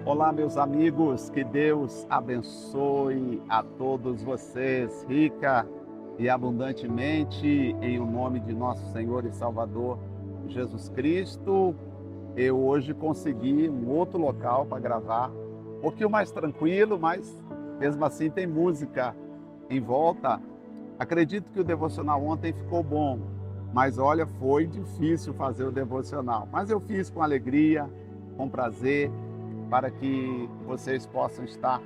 Olá, meus amigos, que Deus abençoe a todos vocês, rica e abundantemente, em o nome de nosso Senhor e Salvador Jesus Cristo. Eu hoje consegui um outro local para gravar, um pouquinho mais tranquilo, mas mesmo assim tem música em volta. Acredito que o devocional ontem ficou bom, mas olha, foi difícil fazer o devocional, mas eu fiz com alegria, com prazer, para que vocês possam estar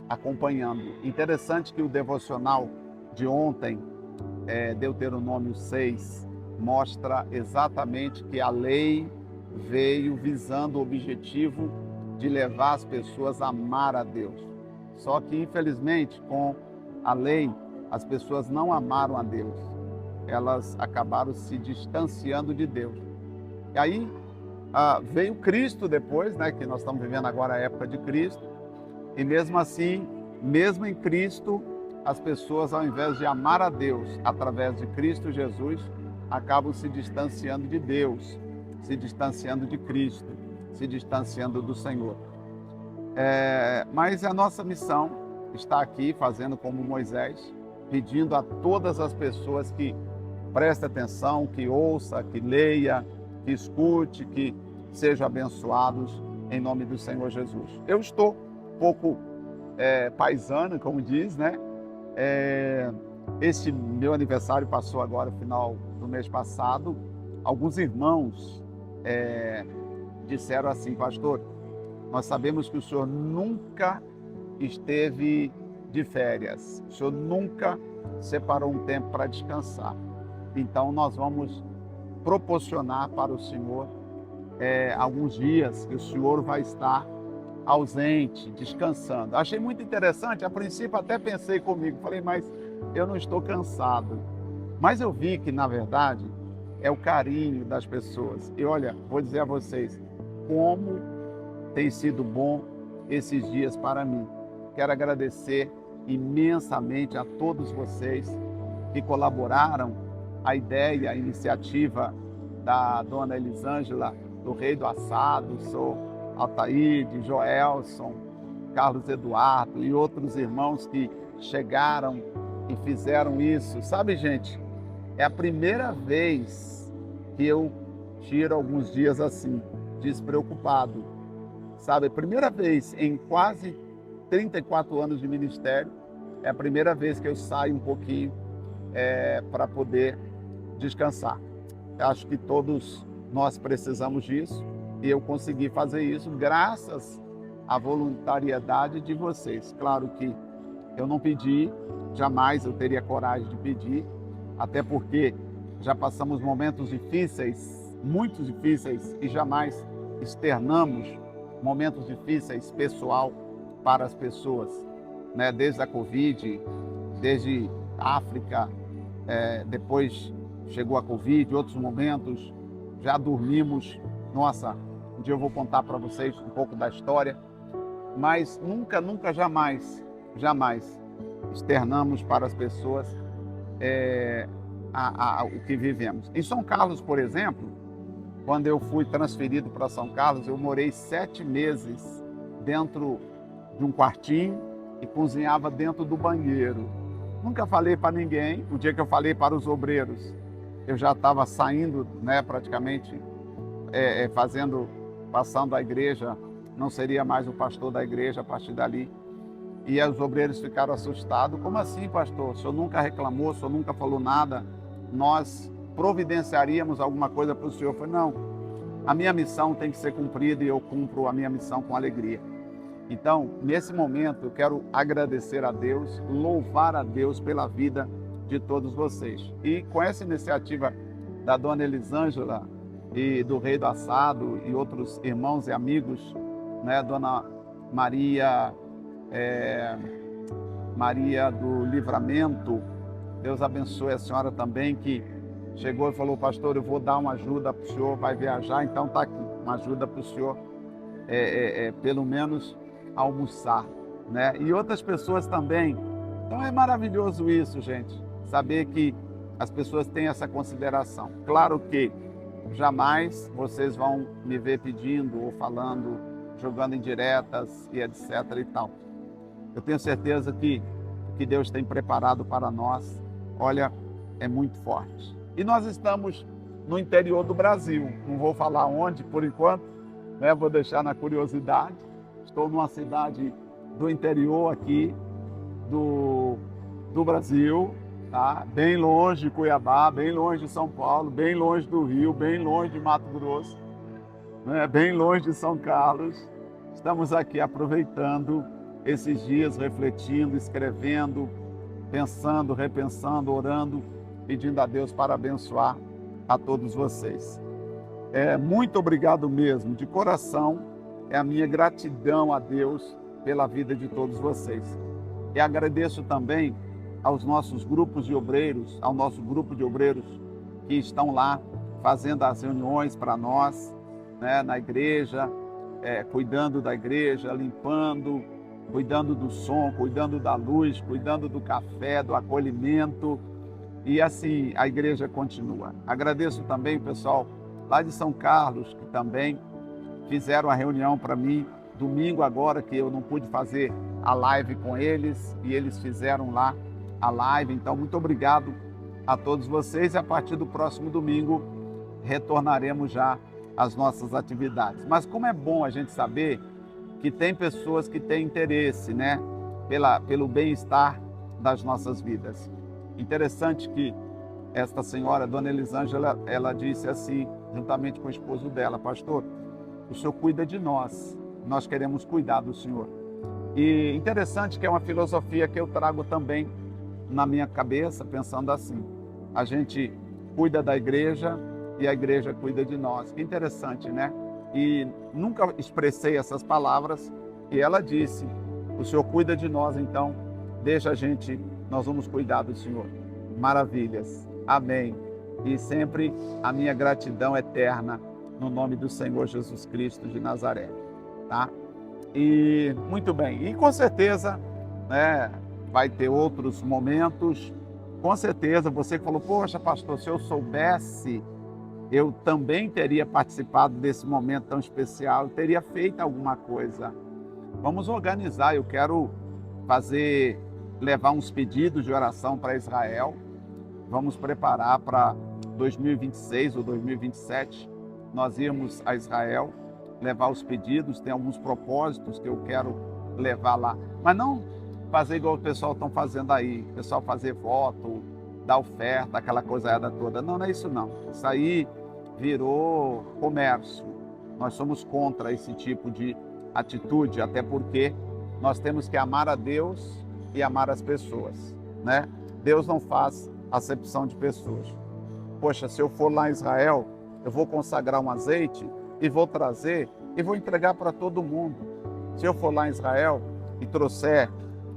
acompanhando. Interessante que o devocional de ontem, Deuteronômio 6, mostra exatamente que a lei veio visando o objetivo de levar as pessoas a amar a Deus. Só que, infelizmente, com a lei, as pessoas não amaram a Deus. Elas acabaram se distanciando de Deus. E aí, veio Cristo depois, né, que nós estamos vivendo agora a época de Cristo, e mesmo assim, mesmo em Cristo, as pessoas, ao invés de amar a Deus através de Cristo Jesus, acabam se distanciando de Deus, se distanciando de Cristo, se distanciando do Senhor. Mas a nossa missão está aqui, fazendo como Moisés, pedindo a todas as pessoas que prestem atenção, que ouça, que leia, que escute, que sejam abençoados em nome do Senhor Jesus. Eu estou um pouco paisano, como diz, né? Este meu aniversário passou agora, final do mês passado. Alguns irmãos disseram assim: pastor, nós sabemos que o senhor nunca esteve de férias, o senhor nunca separou um tempo para descansar. Então nós vamos proporcionar para o senhor alguns dias que o senhor vai estar ausente, descansando. Achei muito interessante, a princípio até pensei comigo, falei, mas eu não estou cansado. Mas eu vi que, na verdade, é o carinho das pessoas. E olha, vou dizer a vocês, como tem sido bom esses dias para mim. Quero agradecer imensamente a todos vocês que colaboraram a ideia, a iniciativa da dona Elisângela, do Rei do Assado, sou Altaíde, Joelson, Carlos Eduardo e outros irmãos que chegaram e fizeram isso. Sabe, gente, é a primeira vez que eu tiro alguns dias assim, despreocupado. Sabe, a primeira vez em quase 34 anos de ministério, é a primeira vez que eu saio um pouquinho para poder descansar. Acho que todos nós precisamos disso e eu consegui fazer isso graças à voluntariedade de vocês. Claro que eu não pedi, jamais eu teria coragem de pedir, até porque já passamos momentos difíceis, muito difíceis, e jamais externamos momentos difíceis pessoal para as pessoas, né? Desde a Covid, desde a África, depois chegou a Covid, outros momentos, já dormimos. Nossa, um dia eu vou contar para vocês um pouco da história, mas nunca, jamais externamos para as pessoas o que vivemos. Em São Carlos, por exemplo, quando eu fui transferido para São Carlos, eu morei 7 meses dentro de um quartinho e cozinhava dentro do banheiro. Nunca falei para ninguém. O dia que eu falei para os obreiros, eu já estava saindo, né, praticamente, passando a igreja, não seria mais o pastor da igreja a partir dali. E os obreiros ficaram assustados. Como assim, pastor? O senhor nunca reclamou, o senhor nunca falou nada? Nós providenciaríamos alguma coisa para o senhor. Eu falei, não, a minha missão tem que ser cumprida e eu cumpro a minha missão com alegria. Então, nesse momento, eu quero agradecer a Deus, louvar a Deus pela vida de todos vocês. E com essa iniciativa da dona Elisângela e do Rei do Assado e outros irmãos e amigos, né, dona Maria do Livramento, Deus abençoe a senhora também, que chegou e falou, pastor, eu vou dar uma ajuda para o senhor, vai viajar, então está aqui, uma ajuda para o senhor, pelo menos almoçar, né? E outras pessoas também. Então é maravilhoso isso, gente, saber que as pessoas têm essa consideração. Claro que jamais vocês vão me ver pedindo ou falando jogando indiretas e etc e tal. Eu tenho certeza que Deus tem preparado para nós, olha, é muito forte. E nós estamos no interior do Brasil, não vou falar onde por enquanto, né? Vou deixar na curiosidade. Estou numa cidade do interior aqui do Brasil, tá? Bem longe de Cuiabá, bem longe de São Paulo, bem longe do Rio, bem longe de Mato Grosso, né? Bem longe de São Carlos. Estamos aqui aproveitando esses dias, refletindo, escrevendo, pensando, repensando, orando, pedindo a Deus para abençoar a todos vocês. Muito obrigado mesmo, de coração, é a minha gratidão a Deus pela vida de todos vocês. E agradeço também aos nossos grupos de obreiros, ao nosso grupo de obreiros que estão lá fazendo as reuniões para nós, né, na igreja, cuidando da igreja, limpando, cuidando do som, cuidando da luz, cuidando do café, do acolhimento. E assim a igreja continua. Agradeço também o pessoal lá de São Carlos, que também fizeram a reunião para mim, domingo agora, que eu não pude fazer a live com eles, e eles fizeram lá a live. Então, muito obrigado a todos vocês, e a partir do próximo domingo retornaremos já às nossas atividades. Mas como é bom a gente saber que tem pessoas que têm interesse, né, pelo bem-estar das nossas vidas. Interessante que esta senhora, Dona Elisângela, ela disse assim, juntamente com o esposo dela: pastor, o senhor cuida de nós, nós queremos cuidar do senhor. E interessante que é uma filosofia que eu trago também na minha cabeça, pensando assim: a gente cuida da igreja e a igreja cuida de nós. Que interessante, né? E nunca expressei essas palavras, e ela disse: o senhor cuida de nós, então deixa a gente, nós vamos cuidar do senhor. Maravilhas, amém. E sempre a minha gratidão eterna no nome do Senhor Jesus Cristo de Nazaré, tá? E muito bem, e com certeza, né, vai ter outros momentos. Com certeza, você que falou: poxa, pastor, se eu soubesse, eu também teria participado desse momento tão especial, eu teria feito alguma coisa. Vamos organizar, eu quero levar uns pedidos de oração para Israel. Vamos preparar para 2026 ou 2027, nós irmos a Israel, levar os pedidos. Tem alguns propósitos que eu quero levar lá, mas não fazer igual o pessoal estão fazendo aí, o pessoal fazer voto, dar oferta, aquela coisada toda. Não, não é isso não. Isso aí virou comércio. Nós somos contra esse tipo de atitude, até porque nós temos que amar a Deus e amar as pessoas, né? Deus não faz acepção de pessoas. Poxa, se eu for lá em Israel, eu vou consagrar um azeite e vou trazer e vou entregar para todo mundo. Se eu for lá em Israel e trouxer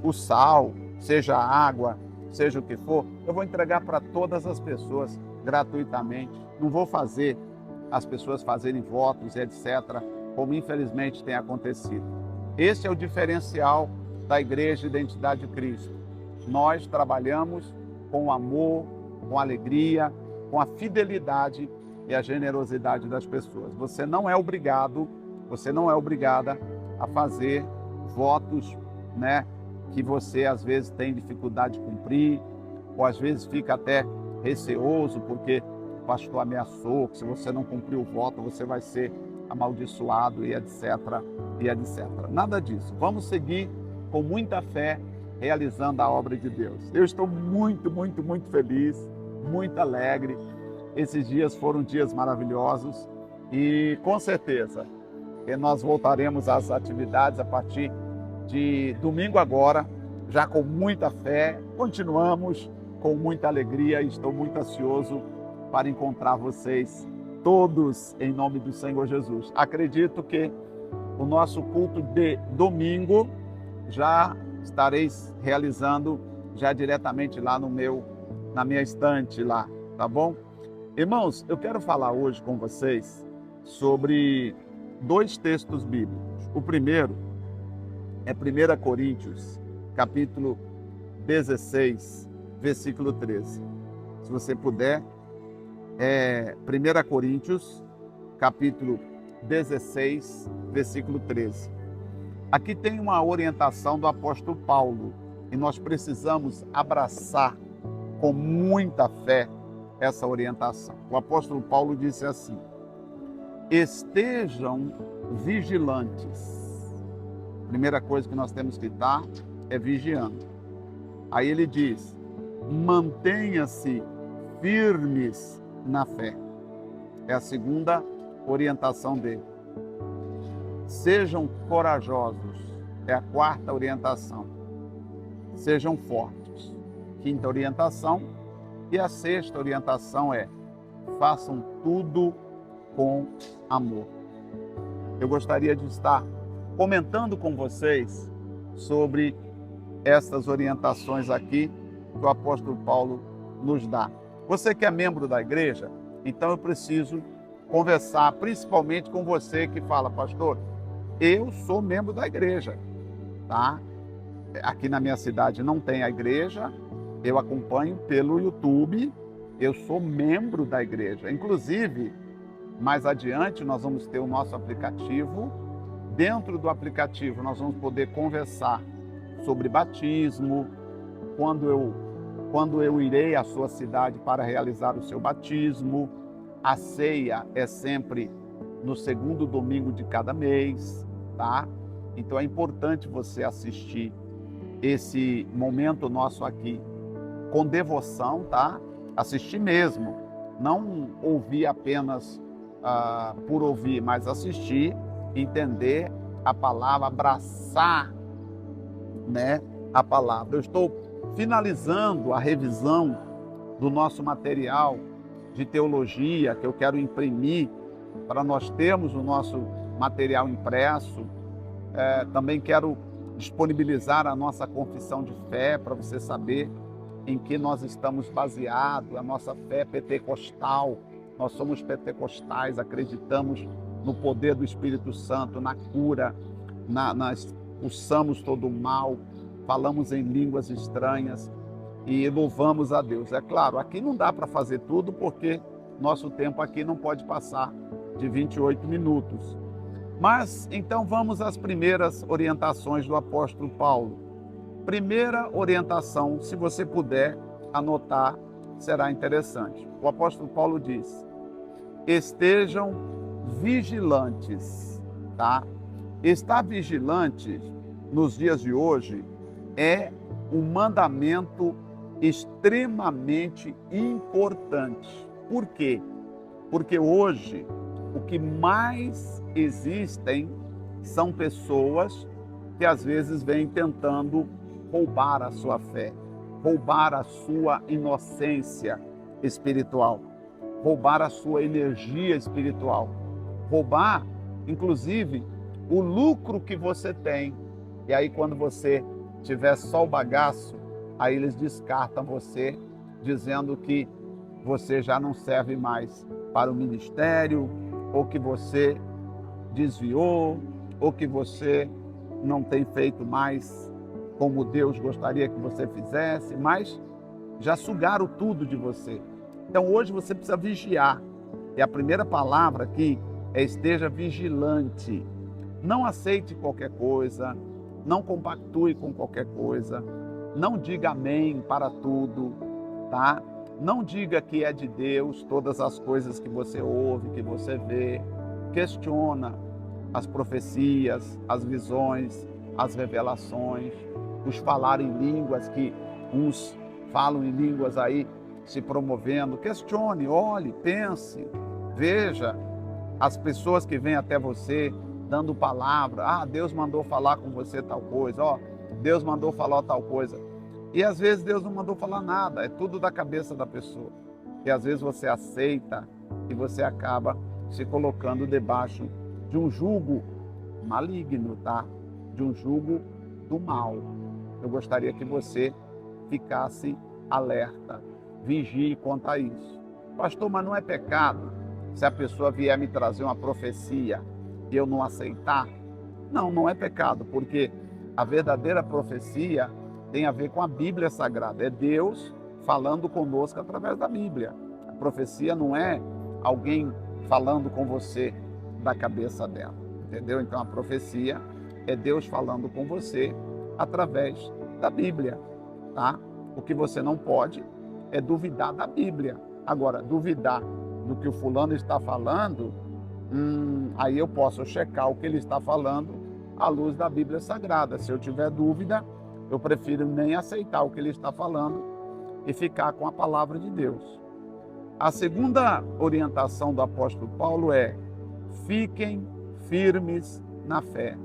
o sal, seja a água, seja o que for, eu vou entregar para todas as pessoas gratuitamente. Não vou fazer as pessoas fazerem votos, etc., como infelizmente tem acontecido. Esse é o diferencial da Igreja Identidade de Cristo. Nós trabalhamos com amor, com alegria, com a fidelidade e a generosidade das pessoas. Você não é obrigado, você não é obrigada a fazer votos, né, que você às vezes tem dificuldade de cumprir, ou às vezes fica até receoso porque o pastor ameaçou que se você não cumprir o voto você vai ser amaldiçoado e etc, e etc. Nada disso. Vamos seguir com muita fé realizando a obra de Deus. Eu estou muito, muito, muito feliz, muito alegre. Esses dias foram dias maravilhosos e com certeza nós voltaremos às atividades a partir de domingo agora, já com muita fé. Continuamos com muita alegria e estou muito ansioso para encontrar vocês todos em nome do Senhor Jesus. Acredito que o nosso culto de domingo já estareis realizando já diretamente lá na minha estante lá, tá bom? Irmãos, eu quero falar hoje com vocês sobre 2 textos bíblicos. O primeiro é 1 Coríntios, capítulo 16, versículo 13. Se você puder, 1 Coríntios, capítulo 16, versículo 13. Aqui tem uma orientação do apóstolo Paulo e nós precisamos abraçar com muita fé essa orientação. O apóstolo Paulo disse assim: estejam vigilantes. Primeira coisa que nós temos que estar é vigiando. Aí ele diz: mantenha-se firmes na fé. É a segunda orientação dele. Sejam corajosos. É a quarta orientação. Sejam fortes. Quinta orientação. E a sexta orientação é: façam tudo com amor. Eu gostaria de estar comentando com vocês sobre essas orientações aqui que o apóstolo Paulo nos dá. Você que é membro da igreja, então eu preciso conversar principalmente com você que fala: pastor, eu sou membro da igreja, tá? Aqui na minha cidade não tem a igreja, eu acompanho pelo YouTube, eu sou membro da igreja. Inclusive, mais adiante nós vamos ter o nosso aplicativo. Dentro do aplicativo nós vamos poder conversar sobre batismo, quando eu irei à sua cidade para realizar o seu batismo. A ceia é sempre no segundo domingo de cada mês, tá? Então é importante você assistir esse momento nosso aqui com devoção, tá? Assistir mesmo, não ouvir apenas por ouvir, mas assistir, entender a palavra, abraçar, né, a palavra. Eu estou finalizando a revisão do nosso material de teologia que eu quero imprimir para nós termos o nosso material impresso. Também quero disponibilizar a nossa confissão de fé para você saber em que nós estamos baseados, a nossa fé pentecostal. Nós somos pentecostais, acreditamos no poder do Espírito Santo, na cura, expulsamos todo o mal, falamos em línguas estranhas e louvamos a Deus. É claro, aqui não dá para fazer tudo porque nosso tempo aqui não pode passar de 28 minutos. Mas então vamos às primeiras orientações do apóstolo Paulo. Primeira orientação, se você puder anotar, será interessante. O apóstolo Paulo diz: estejam vigilantes, tá? Estar vigilante nos dias de hoje é um mandamento extremamente importante. Por quê? Porque hoje o que mais existem são pessoas que às vezes vêm tentando roubar a sua fé, roubar a sua inocência espiritual, roubar a sua energia espiritual, roubar, inclusive, o lucro que você tem. E aí, quando você tiver só o bagaço, aí eles descartam você, dizendo que você já não serve mais para o ministério, ou que você desviou, ou que você não tem feito mais como Deus gostaria que você fizesse, mas já sugaram tudo de você. Então hoje você precisa vigiar. E a primeira palavra aqui é: esteja vigilante. Não aceite qualquer coisa, não compactue com qualquer coisa, não diga amém para tudo, tá? Não diga que é de Deus todas as coisas que você ouve, que você vê. Questiona as profecias, as visões, as revelações, os falar em línguas, que uns falam em línguas aí se promovendo. Questione, olhe, pense, veja as pessoas que vêm até você dando palavra. Ah, Deus mandou falar com você tal coisa, ó, Deus mandou falar tal coisa. E às vezes Deus não mandou falar nada, é tudo da cabeça da pessoa. E às vezes você aceita e você acaba se colocando debaixo de um jugo maligno, tá? De um jugo do mal. Eu gostaria que você ficasse alerta, vigie quanto a isso. Pastor, mas não é pecado se a pessoa vier me trazer uma profecia e eu não aceitar? Não, não é pecado, porque a verdadeira profecia tem a ver com a Bíblia Sagrada. É Deus falando conosco através da Bíblia. A profecia não é alguém falando com você da cabeça dela, entendeu? Então a profecia é Deus falando com você através da Bíblia, tá? O que você não pode é duvidar da Bíblia. Agora, duvidar do que o fulano está falando, aí eu posso checar o que ele está falando à luz da Bíblia Sagrada. Se eu tiver dúvida, eu prefiro nem aceitar o que ele está falando e ficar com a palavra de Deus. A segunda orientação do apóstolo Paulo é: fiquem firmes na fé.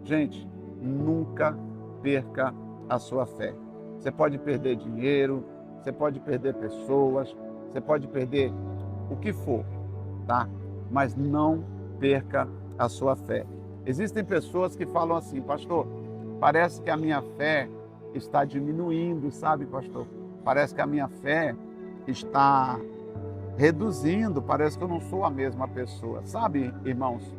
Gente, nunca perca a sua fé. Você pode perder dinheiro, você pode perder pessoas, você pode perder o que for, tá? Mas não perca a sua fé. Existem pessoas que falam assim: pastor, parece que a minha fé está diminuindo, sabe, pastor? Parece que a minha fé está reduzindo, parece que eu não sou a mesma pessoa. Sabe, irmãos,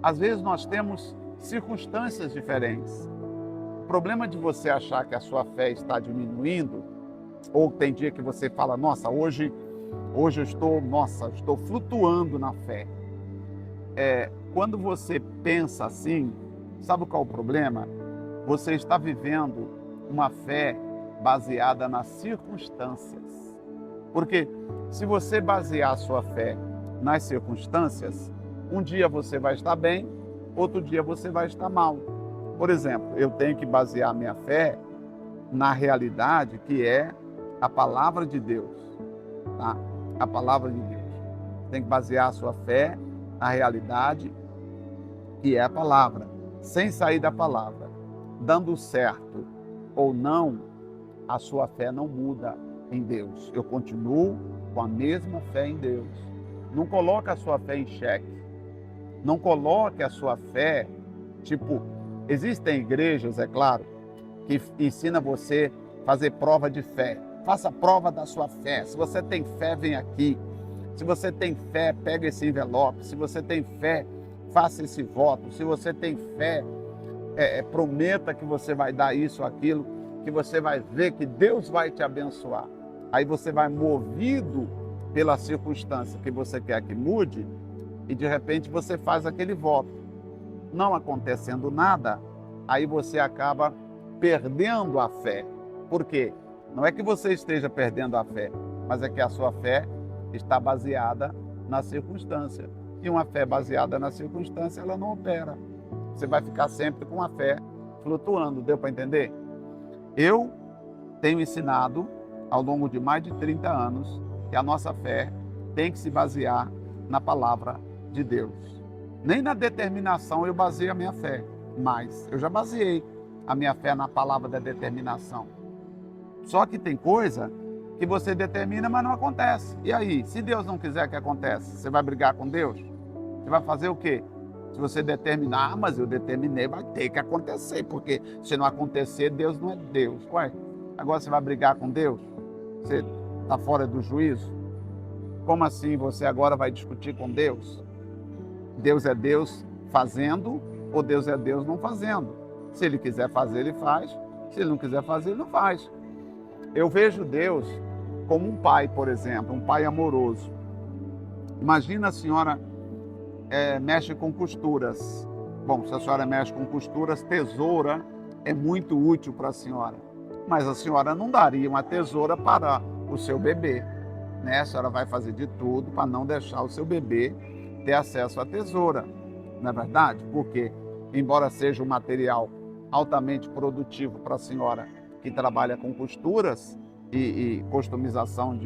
às vezes nós temos circunstâncias diferentes. O problema de você achar que a sua fé está diminuindo, ou tem dia que você fala: nossa, hoje eu estou flutuando na fé. Quando você pensa assim, sabe qual é o problema? Você está vivendo uma fé baseada nas circunstâncias. Porque se você basear a sua fé nas circunstâncias, um dia você vai estar bem, outro dia você vai estar mal. Por exemplo, eu tenho que basear minha fé na realidade que é a palavra de Deus, tá? A palavra de Deus. Tem que basear a sua fé na realidade que é a palavra, sem sair da palavra. Dando certo ou não, a sua fé não muda em Deus. Eu continuo com a mesma fé em Deus. Não coloque a sua fé em xeque. Não coloque a sua fé, existem igrejas, é claro, que ensina você a fazer prova de fé. Faça prova da sua fé. Se você tem fé, vem aqui. Se você tem fé, pega esse envelope. Se você tem fé, faça esse voto. Se você tem fé, prometa que você vai dar isso ou aquilo, que você vai ver que Deus vai te abençoar. Aí você vai movido pela circunstância que você quer que mude e de repente você faz aquele voto. Não acontecendo nada, aí você acaba perdendo a fé. Por quê? Não é que você esteja perdendo a fé, mas é que a sua fé está baseada na circunstância. E uma fé baseada na circunstância, ela não opera. Você vai ficar sempre com a fé flutuando. Deu para entender? Eu tenho ensinado ao longo de mais de 30 anos que a nossa fé tem que se basear na palavra de Deus. Nem na determinação eu baseio a minha fé, mas eu já baseei a minha fé na palavra da determinação. Só que tem coisa que você determina, mas não acontece. E aí, se Deus não quiser que aconteça, você vai brigar com Deus? Você vai fazer o quê? Se você determinar: mas eu determinei, vai ter que acontecer, porque se não acontecer, Deus não é Deus. Ué, agora você vai brigar com Deus? Você está fora do juízo? Como assim você agora vai discutir com Deus? Deus é Deus fazendo ou Deus é Deus não fazendo? Se Ele quiser fazer, Ele faz. Se Ele não quiser fazer, Ele não faz. Eu vejo Deus como um pai, por exemplo, um pai amoroso. Imagina a senhora mexe com costuras. Bom, se a senhora mexe com costuras, tesoura é muito útil para a senhora. Mas a senhora não daria uma tesoura para o seu bebê, né? A senhora vai fazer de tudo para não deixar o seu bebê ter acesso à tesoura, não é verdade? Porque, embora seja um material altamente produtivo para a senhora que trabalha com costuras e customização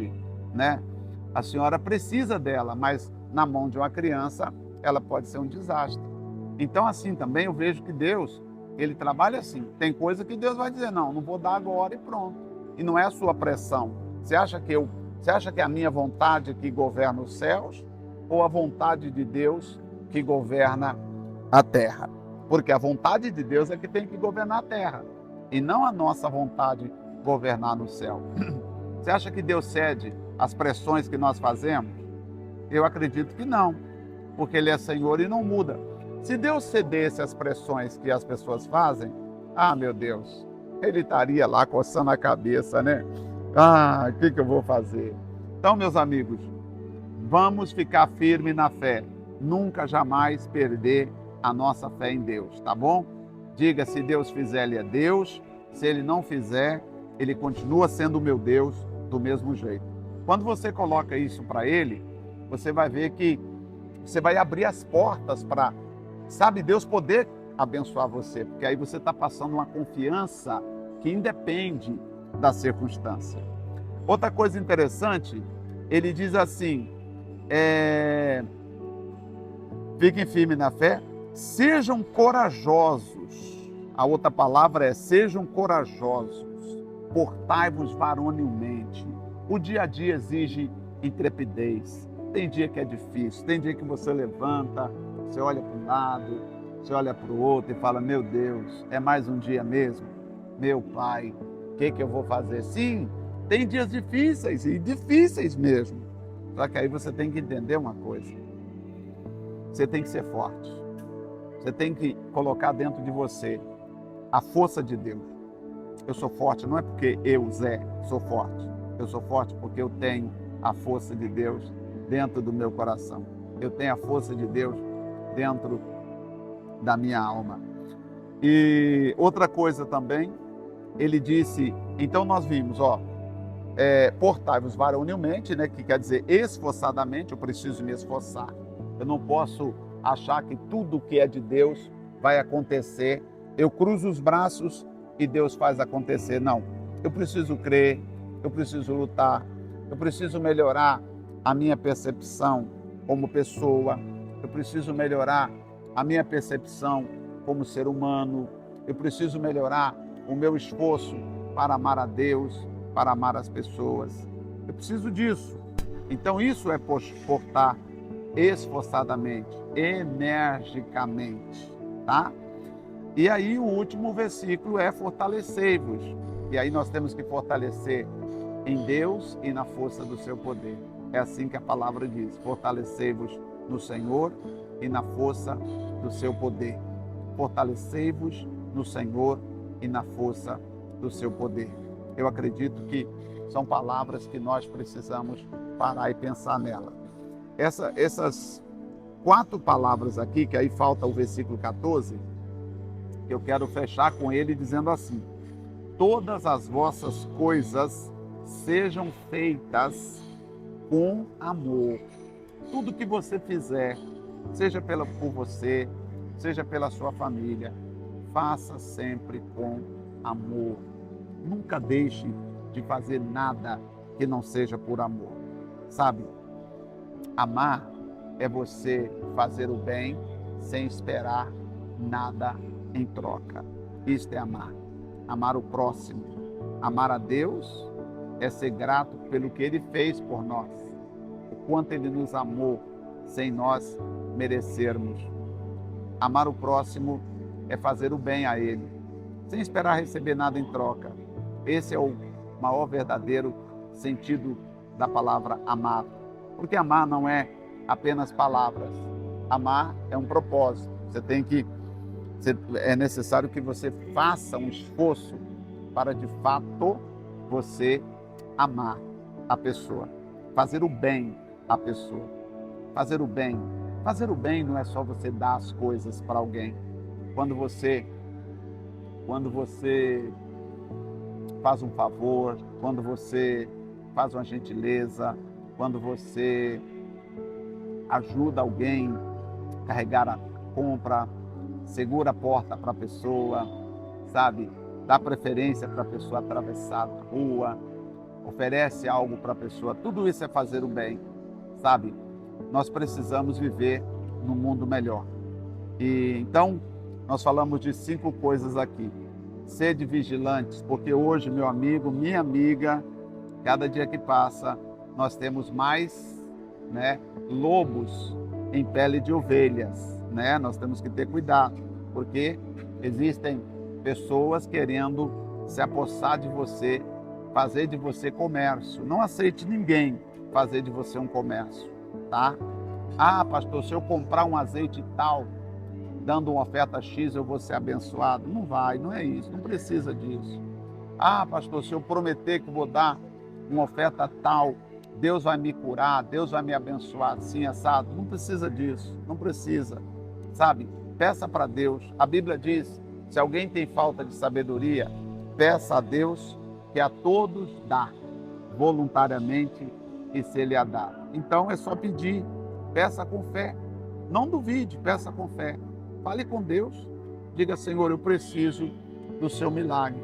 né? A senhora precisa dela, mas na mão de uma criança ela pode ser um desastre. Então, assim também eu vejo que Deus, Ele trabalha assim. Tem coisa que Deus vai dizer: não vou dar agora e pronto. E não é a sua pressão. Você acha que é a minha vontade que governa os céus ou a vontade de Deus que governa a terra? Porque a vontade de Deus é que tem que governar a terra e não a nossa vontade governar no céu. Você acha que Deus cede às pressões que nós fazemos? Eu acredito que não, porque Ele é Senhor e não muda. Se Deus cedesse às pressões que as pessoas fazem, meu Deus, Ele estaria lá coçando a cabeça, né? O que eu vou fazer? Então, meus amigos, vamos ficar firmes na fé. nunca, jamais perder a nossa fé em Deus, tá bom? Diga, se Deus fizer, Ele é Deus. Se Ele não fizer, Ele continua sendo o meu Deus do mesmo jeito. Quando você coloca isso para Ele, você vai ver que você vai abrir as portas para, sabe, Deus poder abençoar você, porque aí você está passando uma confiança que independe da circunstância. Outra coisa interessante, ele diz assim, fiquem firmes na fé, sejam corajosos. A outra palavra é sejam corajosos, portai-vos varonilmente. O dia a dia exige intrepidez. Tem dia que é difícil, tem dia que você levanta, você olha para um lado, você olha para o outro e fala, meu Deus, é mais um dia mesmo? Meu Pai, o que eu vou fazer? Sim, tem dias difíceis, e difíceis mesmo. Só que aí você tem que entender uma coisa. Você tem que ser forte. Você tem que colocar dentro de você a força de Deus. Eu sou forte, não é porque eu, Zé, sou forte. Eu sou forte porque eu tenho a força de Deus dentro do meu coração. Eu tenho a força de Deus dentro da minha alma. E outra coisa também, ele disse, então nós vimos, portai-vos varonilmente, né, que quer dizer esforçadamente, eu preciso me esforçar. Eu não posso achar que tudo que é de Deus vai acontecer. Eu cruzo os braços e Deus faz acontecer. Não, eu preciso crer, eu preciso lutar, eu preciso melhorar a minha percepção como pessoa, eu preciso melhorar a minha percepção como ser humano, eu preciso melhorar o meu esforço para amar a Deus, para amar as pessoas. Eu preciso disso. Então isso é portar esforçadamente, energicamente, tá? E aí o último versículo é fortalecei-vos. E aí nós temos que fortalecer em Deus e na força do seu poder. É assim que a palavra diz, fortalecei-vos no Senhor e na força do seu poder. Fortalecei-vos no Senhor e na força do seu poder. Eu acredito que são palavras que nós precisamos parar e pensar nela. Essas 4 palavras aqui, que aí falta o versículo 14, eu quero fechar com ele dizendo assim, todas as vossas coisas sejam feitas com amor. Tudo que você fizer, seja por você, seja pela sua família, faça sempre com amor. Nunca deixe de fazer nada que não seja por amor. Sabe, amar é você fazer o bem sem esperar nada em troca. Isto é amar. Amar o próximo. Amar a Deus é ser grato pelo que Ele fez por nós. O quanto Ele nos amou sem nós merecermos. Amar o próximo é fazer o bem a Ele, sem esperar receber nada em troca. Esse é o maior verdadeiro sentido da palavra amar. Porque amar não é apenas palavras. Amar é um propósito. É necessário que você faça um esforço para, de fato, você amar a pessoa. Fazer o bem à pessoa. Fazer o bem. Fazer o bem não é só você dar as coisas para alguém. Quando você faz um favor, quando você faz uma gentileza, quando você ajuda alguém a carregar a compra, segura a porta para a pessoa, sabe? Dá preferência para a pessoa atravessar a rua, oferece algo para a pessoa. Tudo isso é fazer o bem, sabe? Nós precisamos viver num mundo melhor. E então, nós falamos de 5 coisas aqui. Sede vigilantes, porque hoje, meu amigo, minha amiga, cada dia que passa, nós temos mais, lobos em pele de ovelhas, Nós temos que ter cuidado, porque existem pessoas querendo se apossar de você, fazer de você comércio. Não aceite ninguém fazer de você um comércio, tá? Ah, pastor, se eu comprar um azeite tal, dando uma oferta X, eu vou ser abençoado. Não vai, não é isso, não precisa disso. Ah, pastor, se eu prometer que vou dar uma oferta tal Deus vai me curar, Deus vai me abençoar assim, assado. Não precisa disso, não precisa, sabe? Peça para Deus. A Bíblia diz, se alguém tem falta de sabedoria, peça a Deus que a todos dá, voluntariamente, e se Ele a dá. Então é só pedir, peça com fé. Não duvide, peça com fé. Fale com Deus, diga, Senhor, eu preciso do seu milagre.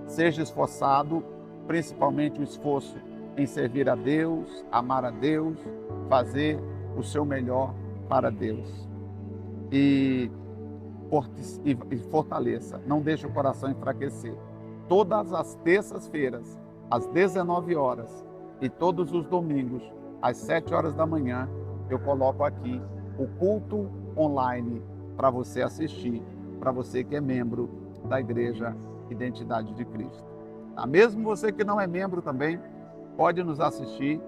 Seja esforçado, principalmente o esforço em servir a Deus, amar a Deus, fazer o seu melhor para Deus. E fortaleça, não deixe o coração enfraquecer. Todas as terças-feiras, às 19 horas, e todos os domingos, às 7 horas da manhã, eu coloco aqui o culto online para você assistir, para você que é membro da Igreja Identidade de Cristo. Tá? Mesmo você que não é membro também, pode nos assistir.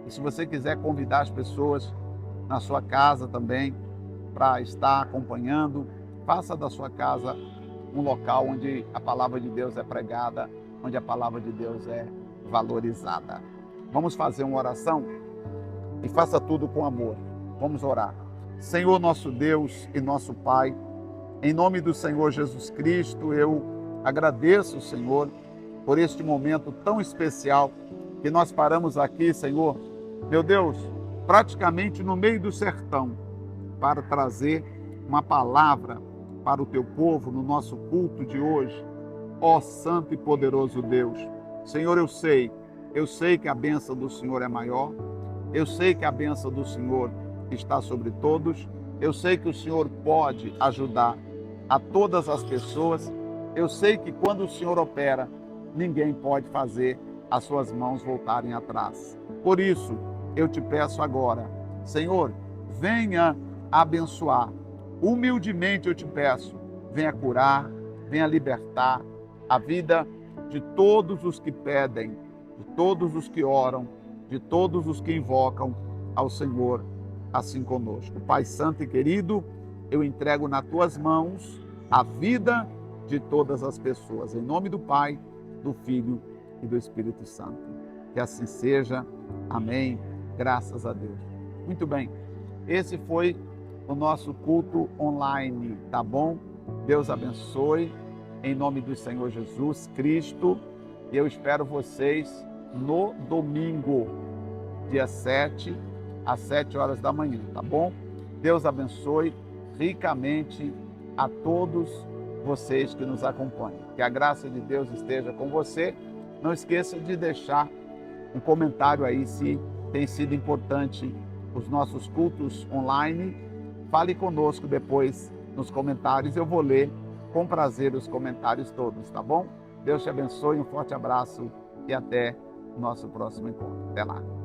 E se você quiser convidar as pessoas na sua casa também para estar acompanhando, faça da sua casa um local onde a palavra de Deus é pregada, onde a palavra de Deus é valorizada. Vamos fazer uma oração? E faça tudo com amor. Vamos orar. Senhor nosso Deus e nosso Pai, em nome do Senhor Jesus Cristo, eu agradeço, Senhor, por este momento tão especial que nós paramos aqui, Senhor, meu Deus, praticamente no meio do sertão, para trazer uma palavra para o teu povo no nosso culto de hoje. Ó Santo e poderoso Deus, Senhor, eu sei que a bênção do Senhor é maior, eu sei que a bênção do Senhor está sobre todos, eu sei que o Senhor pode ajudar a todas as pessoas, eu sei que quando o Senhor opera, ninguém pode fazer as suas mãos voltarem atrás. Por isso, eu te peço agora, Senhor, venha abençoar. Humildemente eu te peço, venha curar, venha libertar a vida de todos os que pedem, de todos os que oram, de todos os que invocam ao Senhor, assim conosco. Pai Santo e querido, eu entrego nas tuas mãos a vida de todas as pessoas. Em nome do Pai, do Filho e do Espírito Santo. Que assim seja. Amém. Graças a Deus. Muito bem. Esse foi o nosso culto online, tá bom? Deus abençoe. Em nome do Senhor Jesus Cristo. Eu espero vocês no domingo, dia 7, às 7 horas da manhã, tá bom? Deus abençoe ricamente a todos vocês que nos acompanham. Que a graça de Deus esteja com você. Não esqueça de deixar um comentário aí se tem sido importante os nossos cultos online. Fale conosco depois nos comentários. Eu vou ler com prazer os comentários todos, tá bom? Deus te abençoe, um forte abraço e até o nosso próximo encontro. Até lá.